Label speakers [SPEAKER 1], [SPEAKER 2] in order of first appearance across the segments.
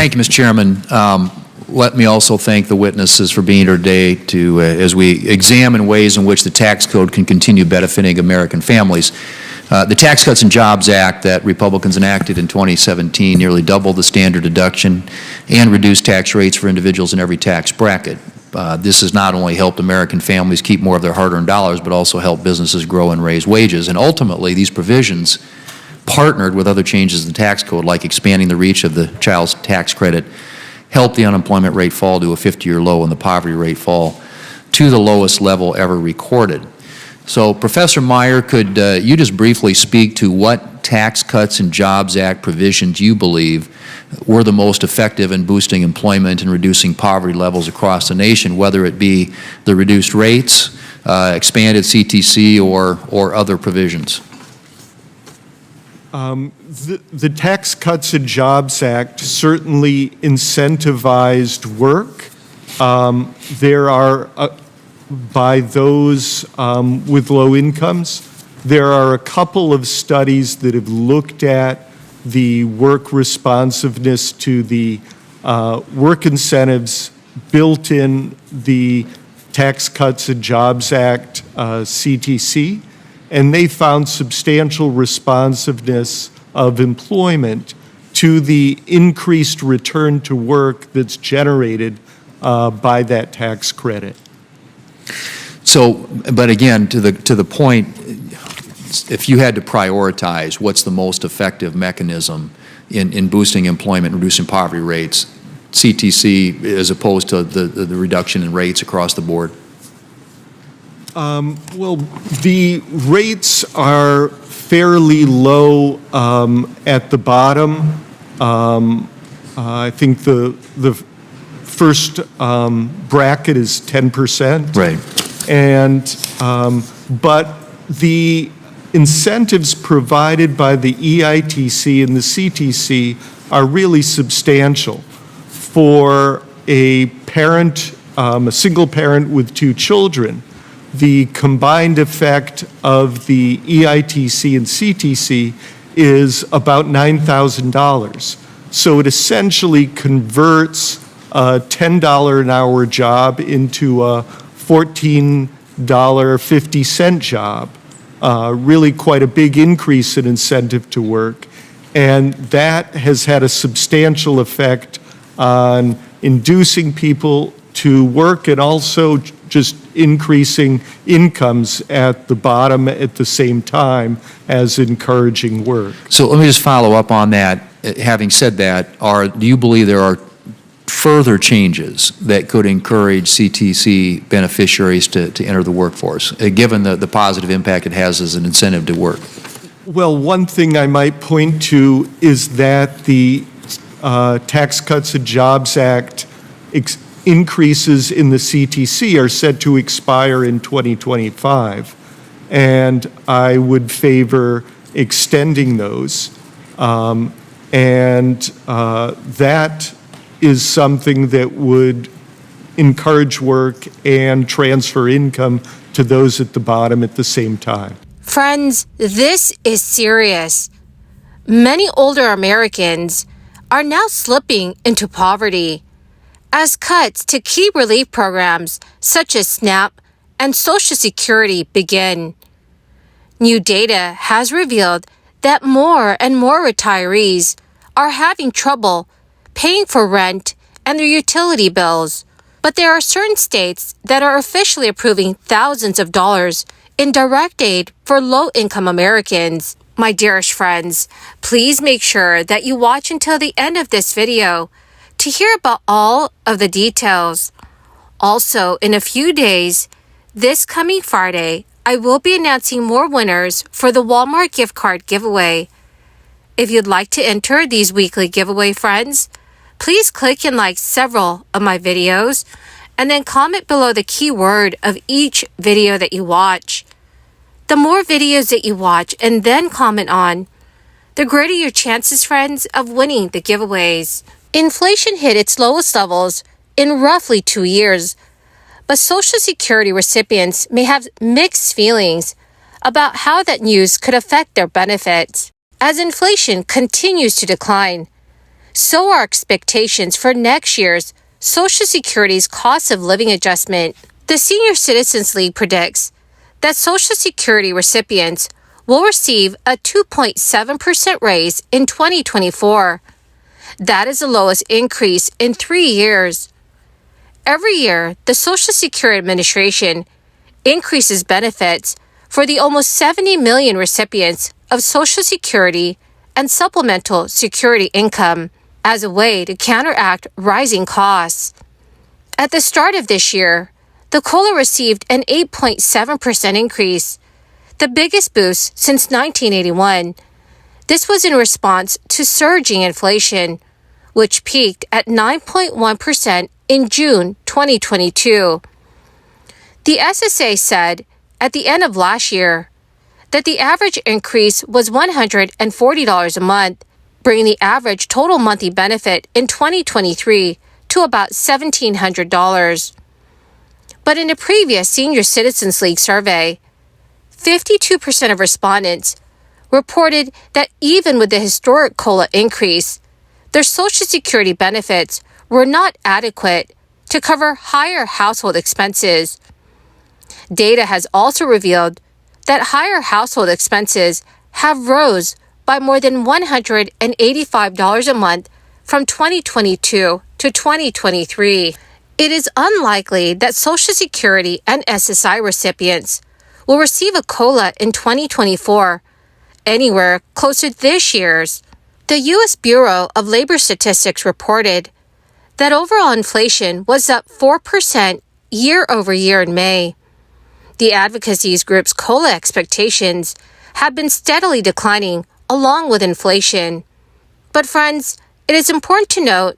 [SPEAKER 1] Thank you, Mr. Chairman. Let me also thank the witnesses for being here today as we examine ways in which the tax code can continue benefiting American families. The Tax Cuts and Jobs Act that Republicans enacted in 2017 nearly doubled the standard deduction and reduced tax rates for individuals in every tax bracket. This has not only helped American families keep more of their hard-earned dollars, but also helped businesses grow and raise wages. And ultimately, these provisions, partnered with other changes in the tax code, like expanding the reach of the child's tax credit, helped the unemployment rate fall to a 50-year low and the poverty rate fall to the lowest level ever recorded. So, Professor Meyer, could you just briefly speak to what Tax Cuts and Jobs Act provisions you believe were the most effective in boosting employment and reducing poverty levels across the nation, whether it be the reduced rates, expanded CTC, or other provisions?
[SPEAKER 2] The Tax Cuts and Jobs Act certainly incentivized work. There are, by those with low incomes, there are a couple of studies that have looked at the work responsiveness to the work incentives built in the Tax Cuts and Jobs Act CTC, and they found substantial responsiveness of employment to the increased return to work that's generated by that tax credit.
[SPEAKER 1] So, but again, to the point, if you had to prioritize what's the most effective mechanism in boosting employment and reducing poverty rates, CTC as opposed to the reduction in rates across the board?
[SPEAKER 2] Well, the rates are fairly low at the bottom. I think the first bracket is 10%.
[SPEAKER 1] Right.
[SPEAKER 2] And but the incentives provided by the EITC and the CTC are really substantial. For a parent, a single parent with 2 children, the combined effect of the EITC and CTC is about $9,000. So it essentially converts a $10 an hour job into a $14.50 job. Really quite a big increase in incentive to work. And that has had a substantial effect on inducing people to work and also just increasing incomes at the bottom at the same time as encouraging work.
[SPEAKER 1] So let me just follow up on that. Having said that, do you believe there are further changes that could encourage CTC beneficiaries to enter the workforce, given the positive impact it has as an incentive to work?
[SPEAKER 2] Well, one thing I might point to is that the Tax Cuts and Jobs Act increases in the CTC are set to expire in 2025, and I would favor extending those. That is something that would encourage work and transfer income to those at the bottom at the same time.
[SPEAKER 3] Friends, this is serious. Many older Americans are now slipping into poverty as cuts to key relief programs such as SNAP and Social Security begin. New data has revealed that more and more retirees are having trouble paying for rent and their utility bills. But there are certain states that are officially approving thousands of dollars in direct aid for low-income Americans. My dearest friends, please make sure that you watch until the end of this video to hear about all of the details. Also, in a few days, this coming Friday, I will be announcing more winners for the Walmart gift card giveaway. If you'd like to enter these weekly giveaway, friends, please click and like several of my videos and then comment below the keyword of each video that you watch. The more videos that you watch and then comment on, the greater your chances, friends, of winning the giveaways. Inflation hit its lowest levels in roughly 2 years, but Social Security recipients may have mixed feelings about how that news could affect their benefits. As inflation continues to decline, So are expectations for next year's Social Security's cost of living adjustment. The Senior Citizens League predicts that Social Security recipients will receive a 2.7% raise in 2024. That is the lowest increase in 3 years. Every year, the Social Security Administration increases benefits for the almost 70 million recipients of Social Security and supplemental security income as a way to counteract rising costs. At the start of this year, the COLA received an 8.7% increase, the biggest boost since 1981. This was in response to surging inflation, which peaked at 9.1% in June 2022. The SSA said at the end of last year that the average increase was $140 a month, bringing the average total monthly benefit in 2023 to about $1,700. But in a previous Senior Citizens League survey, 52% of respondents reported that even with the historic COLA increase, their Social Security benefits were not adequate to cover higher household expenses. Data has also revealed that higher household expenses have rose by more than $185 a month from 2022 to 2023. It is unlikely that Social Security and SSI recipients will receive a COLA in 2024, anywhere close to this year's. The U.S. Bureau of Labor Statistics reported that overall inflation was up 4% year over year in May. The advocacy group's COLA expectations have been steadily declining along with inflation. But friends, it is important to note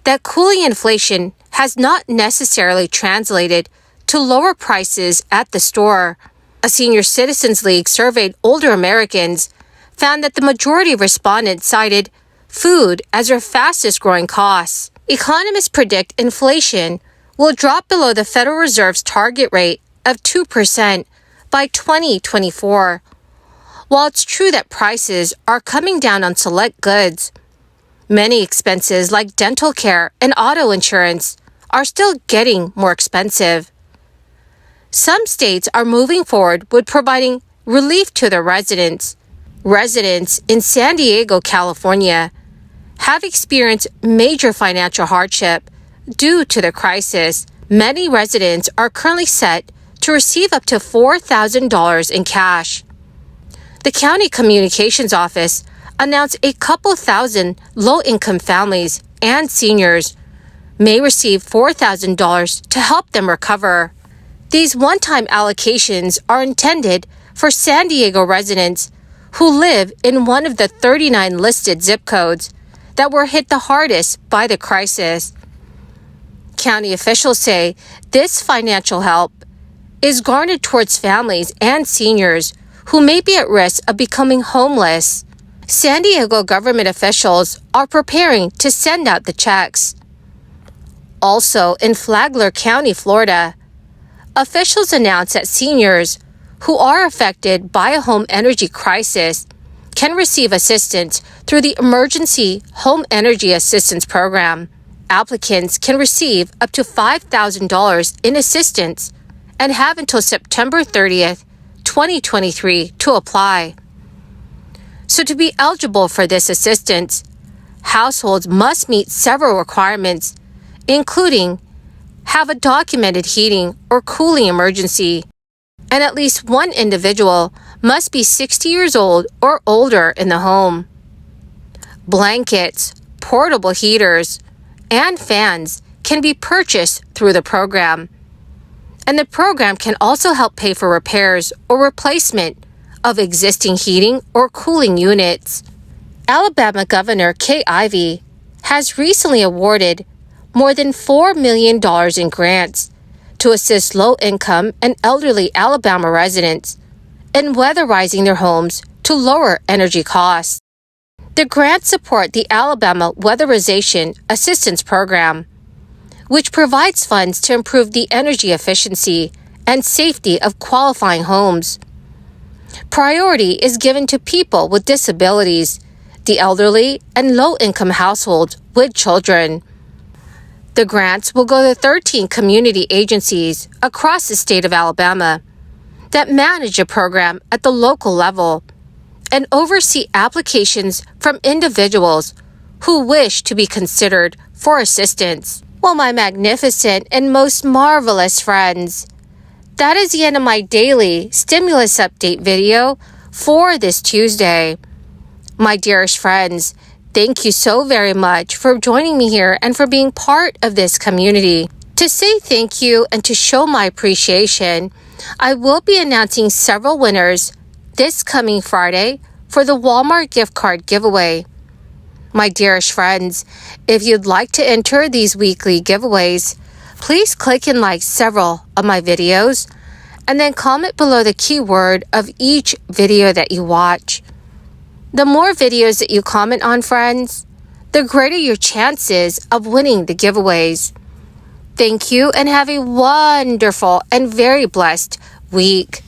[SPEAKER 3] that cooling inflation has not necessarily translated to lower prices at the store. A Senior Citizens League surveyed older Americans found that the majority of respondents cited food as their fastest growing costs. Economists predict inflation will drop below the Federal Reserve's target rate of 2% by 2024. While it's true that prices are coming down on select goods, many expenses like dental care and auto insurance are still getting more expensive. Some states are moving forward with providing relief to their residents. Residents in San Diego, California, have experienced major financial hardship due to the crisis. Many residents are currently set to receive up to $4,000 in cash. The county communications office announced a couple thousand low-income families and seniors may receive $4,000 to help them recover. These one-time allocations are intended for San Diego residents who live in one of the 39 listed zip codes that were hit the hardest by the crisis. County officials say this financial help is garnered towards families and seniors who may be at risk of becoming homeless. San Diego government officials are preparing to send out the checks. Also, in Flagler County, Florida, officials announced that seniors who are affected by a home energy crisis can receive assistance through the Emergency Home Energy Assistance Program. Applicants can receive up to $5,000 in assistance and have until September 30th, 2023 to apply. So to be eligible for this assistance, households must meet several requirements, including have a documented heating or cooling emergency, and at least one individual must be 60 years old or older in the home. Blankets, portable heaters, and fans can be purchased through the program. And the program can also help pay for repairs or replacement of existing heating or cooling units. Alabama Governor Kay Ivey has recently awarded more than $4 million in grants to assist low-income and elderly Alabama residents in weatherizing their homes to lower energy costs. The grants support the Alabama Weatherization Assistance Program, which provides funds to improve the energy efficiency and safety of qualifying homes. Priority is given to people with disabilities the elderly, and low-income households with children. The grants will go to 13 community agencies across the state of Alabama that manage a program at the local level and oversee applications from individuals who wish to be considered for assistance. Well, my magnificent and most marvelous friends, that is the end of my daily stimulus update video for this Tuesday. My dearest friends, thank you so very much for joining me here and for being part of this community. To say thank you and to show my appreciation, I will be announcing several winners this coming Friday for the Walmart gift card giveaway. My dearest friends, if you'd like to enter these weekly giveaways, please click and like several of my videos and then comment below the keyword of each video that you watch. The more videos that you comment on, friends, the greater your chances of winning the giveaways. Thank you and have a wonderful and very blessed week.